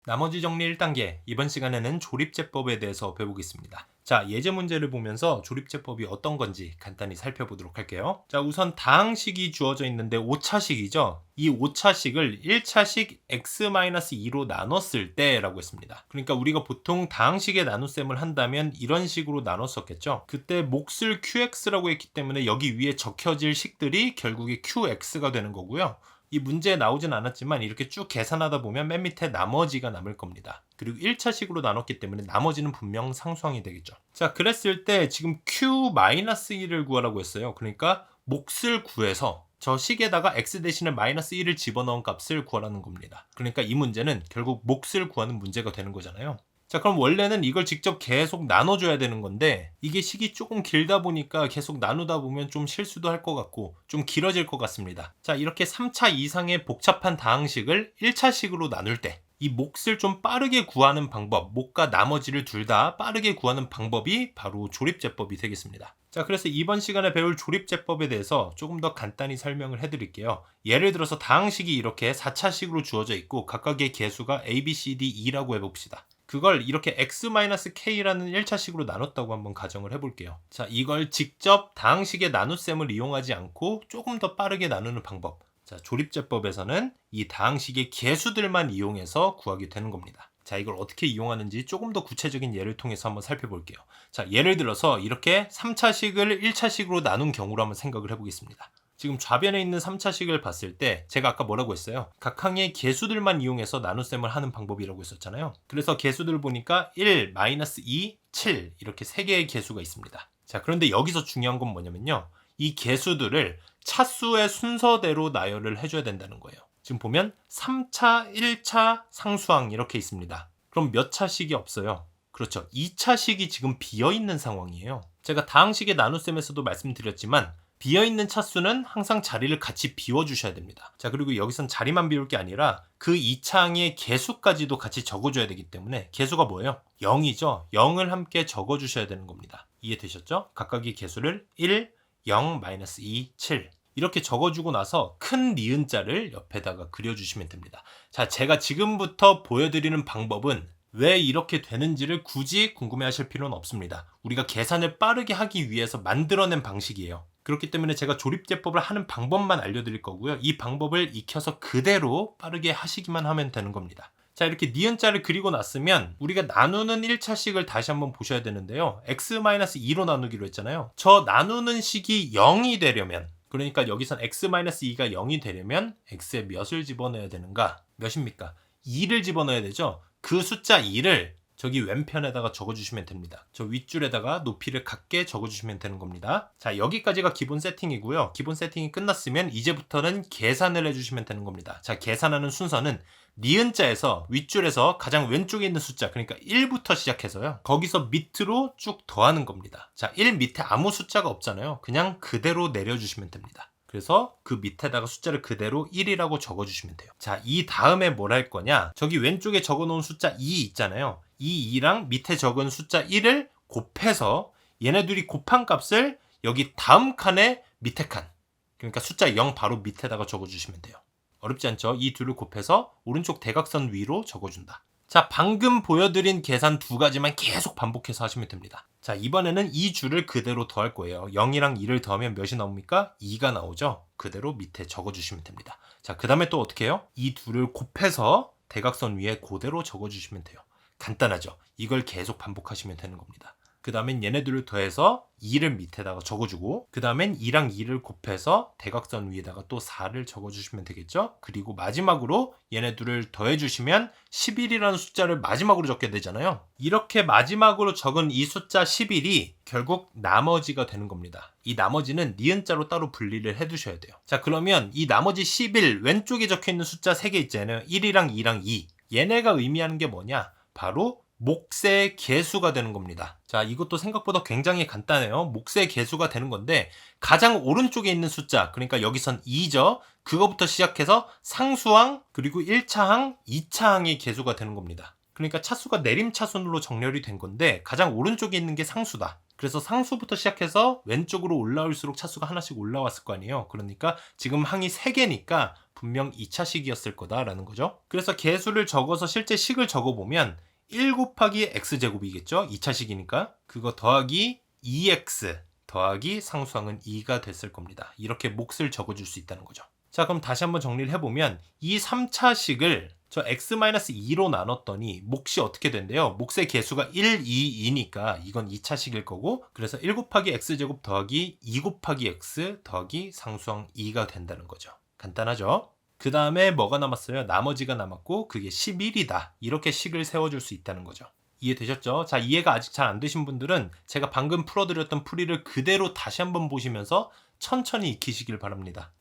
나머지 정리 1단계, 이번 시간에는 조립제법에 대해서 배우겠습니다. 자, 예제 문제를 보면서 조립제법이 어떤 건지 간단히 살펴보도록 할게요. 자, 우선 다항식이 주어져 있는데 5차식이죠. 이 5차식을 1차식 x-2로 나눴을 때 라고 했습니다. 그러니까 우리가 보통 다항식의 나눗셈을 한다면 이런 식으로 나눴었겠죠. 그때 몫을 qx라고 했기 때문에 여기 위에 적혀질 식들이 결국에 qx가 되는 거고요. 이 문제에 나오진 않았지만 이렇게 쭉 계산하다 보면 맨 밑에 나머지가 남을 겁니다. 그리고 1차식으로 나눴기 때문에 나머지는 분명 상수항이 되겠죠. 자, 그랬을 때 지금 q-1을 구하라고 했어요. 그러니까 몫을 구해서 저 식에다가 x 대신에 -1을 집어넣은 값을 구하라는 겁니다. 그러니까 이 문제는 결국 몫을 구하는 문제가 되는 거잖아요. 자, 그럼 원래는 이걸 직접 계속 나눠줘야 되는 건데 이게 식이 조금 길다 보니까 계속 나누다 보면 좀 실수도 할 것 같고 좀 길어질 것 같습니다. 자, 이렇게 3차 이상의 복잡한 다항식을 1차식으로 나눌 때 이 몫을 좀 빠르게 구하는 방법, 몫과 나머지를 둘 다 빠르게 구하는 방법이 바로 조립제법이 되겠습니다. 자, 그래서 이번 시간에 배울 조립제법에 대해서 조금 더 간단히 설명을 해드릴게요. 예를 들어서 다항식이 이렇게 4차식으로 주어져 있고 각각의 개수가 a, b, c, d, e라고 해봅시다. 그걸 이렇게 x-k라는 1차식으로 나눴다고 한번 가정을 해볼게요. 자, 이걸 직접 다항식의 나눗셈을 이용하지 않고 조금 더 빠르게 나누는 방법. 자, 조립제법에서는 이 다항식의 개수들만 이용해서 구하게 되는 겁니다. 자, 이걸 어떻게 이용하는지 조금 더 구체적인 예를 통해서 한번 살펴볼게요. 자, 예를 들어서 이렇게 3차식을 1차식으로 나눈 경우로 한번 생각을 해보겠습니다. 지금 좌변에 있는 3차식을 봤을 때 제가 아까 뭐라고 했어요? 각 항의 개수들만 이용해서 나눗셈을 하는 방법이라고 했었잖아요. 그래서 개수들 보니까 1, -2, 7 이렇게 3개의 개수가 있습니다. 자, 그런데 여기서 중요한 건 뭐냐면요. 이 개수들을 차수의 순서대로 나열을 해줘야 된다는 거예요. 지금 보면 3차, 1차, 상수항 이렇게 있습니다. 그럼 몇 차식이 없어요? 그렇죠. 2차식이 지금 비어있는 상황이에요. 제가 다항식의 나눗셈에서도 말씀드렸지만 비어있는 차수는 항상 자리를 같이 비워주셔야 됩니다. 자, 그리고 여기선 자리만 비울 게 아니라 그 2차항의 개수까지도 같이 적어줘야 되기 때문에 개수가 뭐예요? 0이죠. 0을 함께 적어주셔야 되는 겁니다. 이해되셨죠? 각각의 개수를 1, 0, -2, 7 이렇게 적어주고 나서 큰 니은자를 옆에다가 그려주시면 됩니다. 자, 제가 지금부터 보여드리는 방법은 왜 이렇게 되는지를 굳이 궁금해하실 필요는 없습니다. 우리가 계산을 빠르게 하기 위해서 만들어낸 방식이에요. 그렇기 때문에 제가 조립제법을 하는 방법만 알려드릴 거고요. 이 방법을 익혀서 그대로 빠르게 하시기만 하면 되는 겁니다. 자, 이렇게 니은자를 그리고 났으면 우리가 나누는 1차식을 다시 한번 보셔야 되는데요. x-2로 나누기로 했잖아요. 저 나누는 식이 0이 되려면, 그러니까 여기선 x-2가 0이 되려면 x에 몇을 집어넣어야 되는가? 몇입니까? 2를 집어넣어야 되죠. 그 숫자 2를 저기 왼편에다가 적어주시면 됩니다. 저 윗줄에다가 높이를 같게 적어주시면 되는 겁니다. 자, 여기까지가 기본 세팅이고요. 기본 세팅이 끝났으면 이제부터는 계산을 해주시면 되는 겁니다. 자, 계산하는 순서는 니은자에서 윗줄에서 가장 왼쪽에 있는 숫자, 그러니까 1부터 시작해서요. 거기서 밑으로 쭉 더하는 겁니다. 자, 1 밑에 아무 숫자가 없잖아요. 그냥 그대로 내려주시면 됩니다. 그래서 그 밑에다가 숫자를 그대로 1이라고 적어주시면 돼요. 자, 이 다음에 뭘 할 거냐? 저기 왼쪽에 적어놓은 숫자 2 있잖아요. 이 2랑 밑에 적은 숫자 1을 곱해서 얘네 둘이 곱한 값을 여기 다음 칸에 밑에 칸, 그러니까 숫자 0 바로 밑에다가 적어주시면 돼요. 어렵지 않죠? 이 둘을 곱해서 오른쪽 대각선 위로 적어준다. 자, 방금 보여드린 계산 두 가지만 계속 반복해서 하시면 됩니다. 자, 이번에는 이 줄을 그대로 더할 거예요. 0이랑 2를 더하면 몇이 나옵니까? 2가 나오죠? 그대로 밑에 적어주시면 됩니다. 자, 그 다음에 또 어떻게 해요? 이 둘을 곱해서 대각선 위에 그대로 적어주시면 돼요. 간단하죠? 이걸 계속 반복하시면 되는 겁니다. 그 다음엔 얘네들을 더해서 2를 밑에다가 적어주고, 그 다음엔 2랑 2를 곱해서 대각선 위에다가 또 4를 적어주시면 되겠죠? 그리고 마지막으로 얘네들을 더해주시면 11이라는 숫자를 마지막으로 적게 되잖아요. 이렇게 마지막으로 적은 이 숫자 11이 결국 나머지가 되는 겁니다. 이 나머지는 니은자로 따로 분리를 해두셔야 돼요. 자, 그러면 이 나머지 11 왼쪽에 적혀있는 숫자 3개 있잖아요. 1이랑 2랑 2. 얘네가 의미하는 게 뭐냐? 바로 몫의 개수가 되는 겁니다. 자, 이것도 생각보다 굉장히 간단해요. 몫의 개수가 되는 건데 가장 오른쪽에 있는 숫자, 그러니까 여기선 2죠. 그거부터 시작해서 상수항, 그리고 1차항, 2차항의 개수가 되는 겁니다. 그러니까 차수가 내림차순으로 정렬이 된 건데 가장 오른쪽에 있는 게 상수다. 그래서 상수부터 시작해서 왼쪽으로 올라올수록 차수가 하나씩 올라왔을 거 아니에요. 그러니까 지금 항이 3개니까 분명 2차식이었을 거다라는 거죠. 그래서 개수를 적어서 실제 식을 적어보면 1 곱하기 x제곱이겠죠. 2차식이니까. 그거 더하기 2x 더하기 상수항은 2가 됐을 겁니다. 이렇게 몫을 적어줄 수 있다는 거죠. 자, 그럼 다시 한번 정리를 해보면 이 3차식을 저 x-2로 나눴더니 몫이 어떻게 된대요? 몫의 개수가 1, 2, 2니까 이건 2차식일 거고, 그래서 1 곱하기 x제곱 더하기 2 곱하기 x 더하기 상수항 2가 된다는 거죠. 간단하죠? 그 다음에 뭐가 남았어요? 나머지가 남았고 그게 11이다. 이렇게 식을 세워줄 수 있다는 거죠. 이해되셨죠? 자, 이해가 아직 잘 안 되신 분들은 제가 방금 풀어드렸던 풀이를 그대로 다시 한번 보시면서 천천히 익히시길 바랍니다.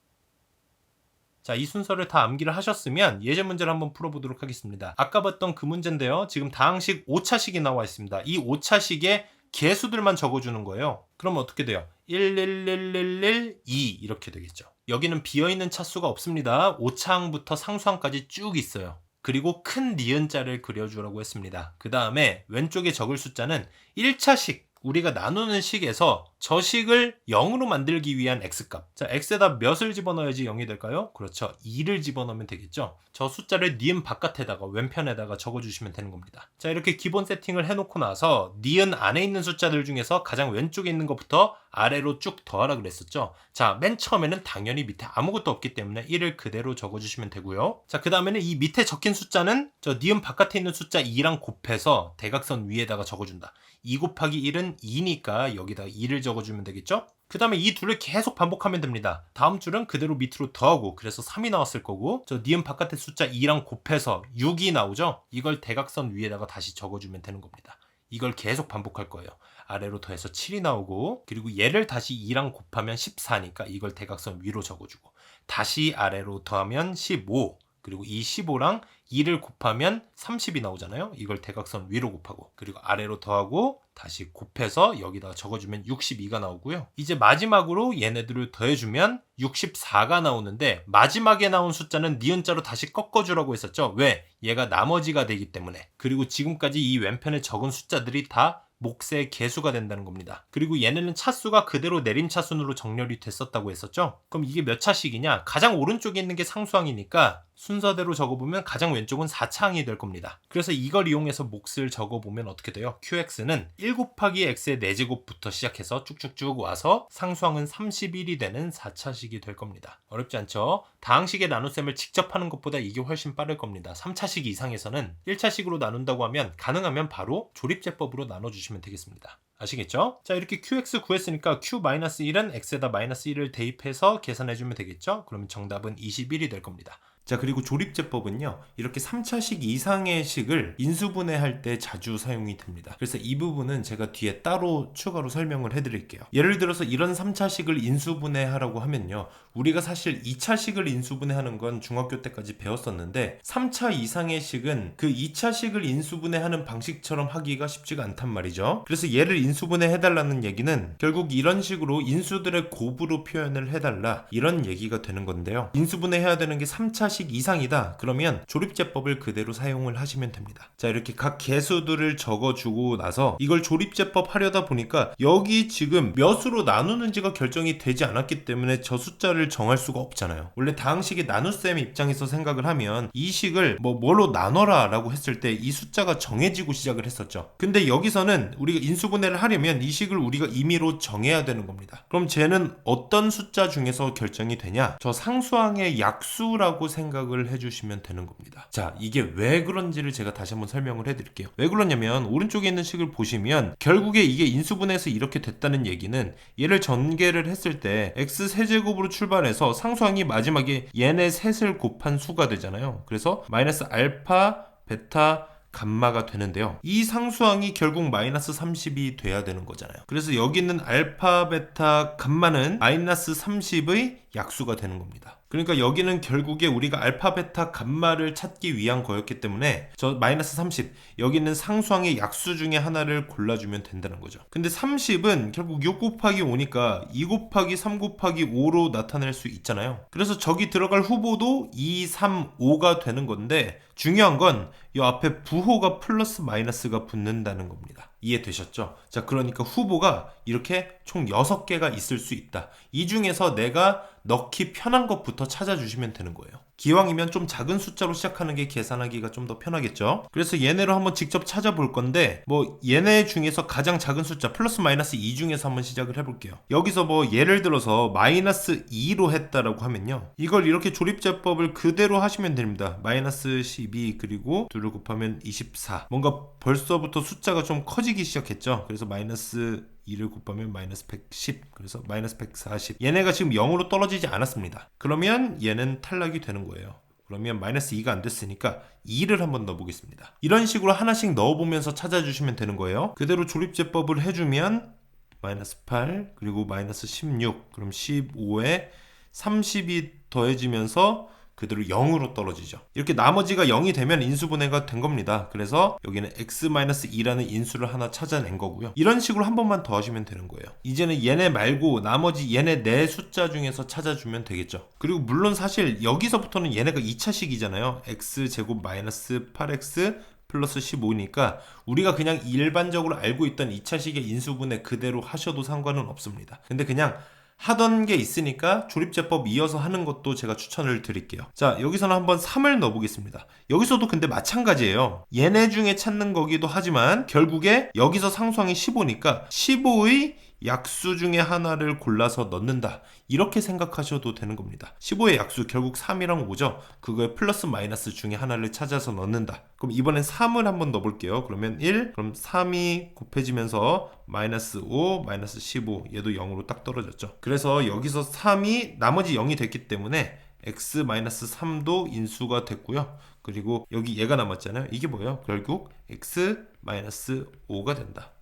자, 이 순서를 다 암기를 하셨으면 예제 문제를 한번 풀어보도록 하겠습니다. 아까 봤던 그 문제인데요. 지금 다항식 5차식이 나와 있습니다. 이 5차식의 개수들만 적어주는 거예요. 그러면 어떻게 돼요? 1, 1, 1, 1, 1, 2 이렇게 되겠죠. 여기는 비어있는 차수가 없습니다. 5차항부터 상수항까지 쭉 있어요. 그리고 큰 니은자를 그려주라고 했습니다. 그 다음에 왼쪽에 적을 숫자는 1차식, 우리가 나누는 식에서 저 식을 0으로 만들기 위한 x값. 자, x에다 몇을 집어넣어야지 0이 될까요? 그렇죠. 2를 집어넣으면 되겠죠. 저 숫자를 니은 바깥에다가 왼편에다가 적어주시면 되는 겁니다. 자, 이렇게 기본 세팅을 해놓고 나서 니은 안에 있는 숫자들 중에서 가장 왼쪽에 있는 것부터 아래로 쭉 더하라 그랬었죠. 자, 맨 처음에는 당연히 밑에 아무것도 없기 때문에 1을 그대로 적어주시면 되고요. 자, 그 다음에는 이 밑에 적힌 숫자는 저 니은 바깥에 있는 숫자 2랑 곱해서 대각선 위에다가 적어준다. 2 곱하기 1은 2니까 여기다 2를 적어주면 되겠죠? 그 다음에 이 둘을 계속 반복하면 됩니다. 다음 줄은 그대로 밑으로 더하고, 그래서 3이 나왔을 거고, 저 니은 바깥의 숫자 2랑 곱해서 6이 나오죠? 이걸 대각선 위에다가 다시 적어주면 되는 겁니다. 이걸 계속 반복할 거예요. 아래로 더해서 7이 나오고, 그리고 얘를 다시 2랑 곱하면 14니까 이걸 대각선 위로 적어주고, 다시 아래로 더하면 15, 그리고 이 15랑 2를 곱하면 30이 나오잖아요. 이걸 대각선 위로 곱하고, 그리고 아래로 더하고 다시 곱해서 여기다가 적어주면 62가 나오고요. 이제 마지막으로 얘네들을 더해주면 64가 나오는데, 마지막에 나온 숫자는 니은자로 다시 꺾어주라고 했었죠. 왜? 얘가 나머지가 되기 때문에. 그리고 지금까지 이 왼편에 적은 숫자들이 다 몫의 개수가 된다는 겁니다. 그리고 얘네는 차수가 그대로 내림차순으로 정렬이 됐었다고 했었죠. 그럼 이게 몇 차식이냐? 가장 오른쪽에 있는 게 상수항이니까 순서대로 적어보면 가장 왼쪽은 4차항이 될 겁니다. 그래서 이걸 이용해서 몫을 적어보면 어떻게 돼요? QX는 1 곱하기 X의 4제곱부터 시작해서 쭉쭉쭉 와서 상수항은 31이 되는 4차식이 될 겁니다. 어렵지 않죠? 다항식의 나눗셈을 직접 하는 것보다 이게 훨씬 빠를 겁니다. 3차식 이상에서는 1차식으로 나눈다고 하면 가능하면 바로 조립제법으로 나눠주시면 되겠습니다. 아시겠죠? 자, 이렇게 QX 구했으니까 Q-1은 X에다 -1을 대입해서 계산해주면 되겠죠? 그러면 정답은 21이 될 겁니다. 자, 그리고 조립제법은요, 이렇게 3차식 이상의 식을 인수분해할 때 자주 사용이 됩니다. 그래서 이 부분은 제가 뒤에 따로 추가로 설명을 해드릴게요. 예를 들어서 이런 3차식을 인수분해하라고 하면요, 우리가 사실 2차식을 인수분해하는 건 중학교 때까지 배웠었는데 3차 이상의 식은 그 2차식을 인수분해하는 방식처럼 하기가 쉽지가 않단 말이죠. 그래서 얘를 인수분해해달라는 얘기는 결국 이런 식으로 인수들의 곱으로 표현을 해달라, 이런 얘기가 되는 건데요. 인수분해해야 되는 게 3차식 이상이다. 그러면 조립제법을 그대로 사용을 하시면 됩니다. 자, 이렇게 각 개수들을 적어주고 나서 이걸 조립제법 하려다 보니까 여기 지금 몇으로 나누는지가 결정이 되지 않았기 때문에 저 숫자를 정할 수가 없잖아요. 원래 다항식의 나눗셈 입장에서 생각을 하면 이 식을 뭐로 나눠라 라고 했을 때 이 숫자가 정해지고 시작을 했었죠. 근데 여기서는 우리가 인수분해를 하려면 이 식을 우리가 임의로 정해야 되는 겁니다. 그럼 쟤는 어떤 숫자 중에서 결정이 되냐? 저 상수항의 약수라고 생각을 해주시면 되는 겁니다. 자, 이게 왜 그런지를 제가 다시 한번 설명을 해드릴게요. 왜 그러냐면 오른쪽에 있는 식을 보시면 결국에 이게 인수분해해서 이렇게 됐다는 얘기는 얘를 전개를 했을 때 x 세제곱으로 출발해서 상수항이 마지막에 얘네 셋을 곱한 수가 되잖아요. 그래서 마이너스 알파, 베타, 감마가 되는데요. 이 상수항이 결국 마이너스 30이 돼야 되는 거잖아요. 그래서 여기 있는 알파, 베타, 감마는 마이너스 30의 약수가 되는 겁니다. 그러니까 여기는 결국에 우리가 알파, 베타, 감마를 찾기 위한 거였기 때문에 저 마이너스 30, 여기 있는 상수항의 약수 중에 하나를 골라주면 된다는 거죠. 근데 30은 결국 6 곱하기 5니까 2 곱하기 3 곱하기 5로 나타낼 수 있잖아요. 그래서 저기 들어갈 후보도 2, 3, 5가 되는 건데 중요한 건 이 앞에 부호가 플러스 마이너스가 붙는다는 겁니다. 이해되셨죠? 자, 그러니까 후보가 이렇게 총 6개가 있을 수 있다. 이 중에서 내가 넣기 편한 것부터 찾아주시면 되는 거예요. 기왕이면 좀 작은 숫자로 시작하는 게 계산하기가 좀 더 편하겠죠? 그래서 얘네로 한번 직접 찾아볼 건데 뭐 얘네 중에서 가장 작은 숫자 플러스 마이너스 2 중에서 한번 시작을 해볼게요. 여기서 뭐 예를 들어서 마이너스 2로 했다라고 하면요, 이걸 이렇게 조립제법을 그대로 하시면 됩니다. 마이너스 12 그리고 2를 곱하면 24. 뭔가 벌써부터 숫자가 좀 커지기 시작했죠. 그래서 마이너스 2를 곱하면 마이너스 110, 그래서 마이너스 140. 얘네가 지금 0으로 떨어지지 않았습니다. 그러면 얘는 탈락이 되는 거예요. 그러면 마이너스 2가 안 됐으니까 2를 한번 넣어보겠습니다. 이런 식으로 하나씩 넣어보면서 찾아주시면 되는 거예요. 그대로 조립제법을 해주면 마이너스 8 그리고 마이너스 16, 그럼 15에 30이 더해지면서 그대로 0으로 떨어지죠. 이렇게 나머지가 0이 되면 인수분해가 된 겁니다. 그래서 여기는 x-2라는 인수를 하나 찾아낸 거고요. 이런 식으로 한 번만 더 하시면 되는 거예요. 이제는 얘네 말고 나머지 얘네 4숫자 중에서 찾아주면 되겠죠. 그리고 물론 사실 여기서부터는 얘네가 2차식이잖아요. x제곱 마이너스 8x 플러스 15니까 우리가 그냥 일반적으로 알고 있던 2차식의 인수분해 그대로 하셔도 상관은 없습니다. 근데 그냥 하던 게 있으니까 조립제법 이어서 하는 것도 제가 추천을 드릴게요. 자, 여기서는 한번 3을 넣어보겠습니다. 여기서도 근데 마찬가지예요. 얘네 중에 찾는 거기도 하지만 결국에 여기서 상수항이 15니까 15의 약수 중에 하나를 골라서 넣는다. 이렇게 생각하셔도 되는 겁니다. 15의 약수 결국 3이랑 5죠. 그거에 플러스 마이너스 중에 하나를 찾아서 넣는다. 그럼 이번엔 3을 한번 넣어볼게요. 그러면 1, 그럼 3이 곱해지면서 마이너스 5, 마이너스 15, 얘도 0으로 딱 떨어졌죠. 그래서 여기서 3이 나머지 0이 됐기 때문에 x-3도 인수가 됐고요. 그리고 여기 얘가 남았잖아요. 이게 뭐예요? 결국 x-5가 된다.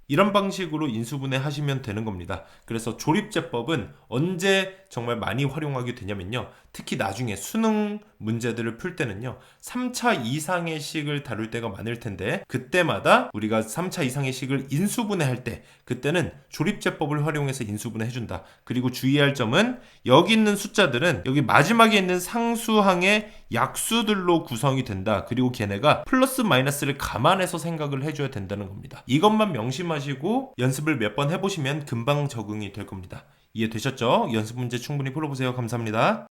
이런 방식으로 인수분해 하시면 되는 겁니다. 그래서 조립제법은 언제 정말 많이 활용하게 되냐면요, 특히 나중에 수능 문제들을 풀 때는요 3차 이상의 식을 다룰 때가 많을 텐데, 그때마다 우리가 3차 이상의 식을 인수분해할 때 그때는 조립제법을 활용해서 인수분해 해준다. 그리고 주의할 점은 여기 있는 숫자들은 여기 마지막에 있는 상수항의 약수들로 구성이 된다. 그리고 걔네가 플러스 마이너스를 감안해서 생각을 해줘야 된다는 겁니다. 이것만 명심하시고 연습을 몇 번 해보시면 금방 적응이 될 겁니다. 이해되셨죠? 연습 문제 충분히 풀어보세요. 감사합니다.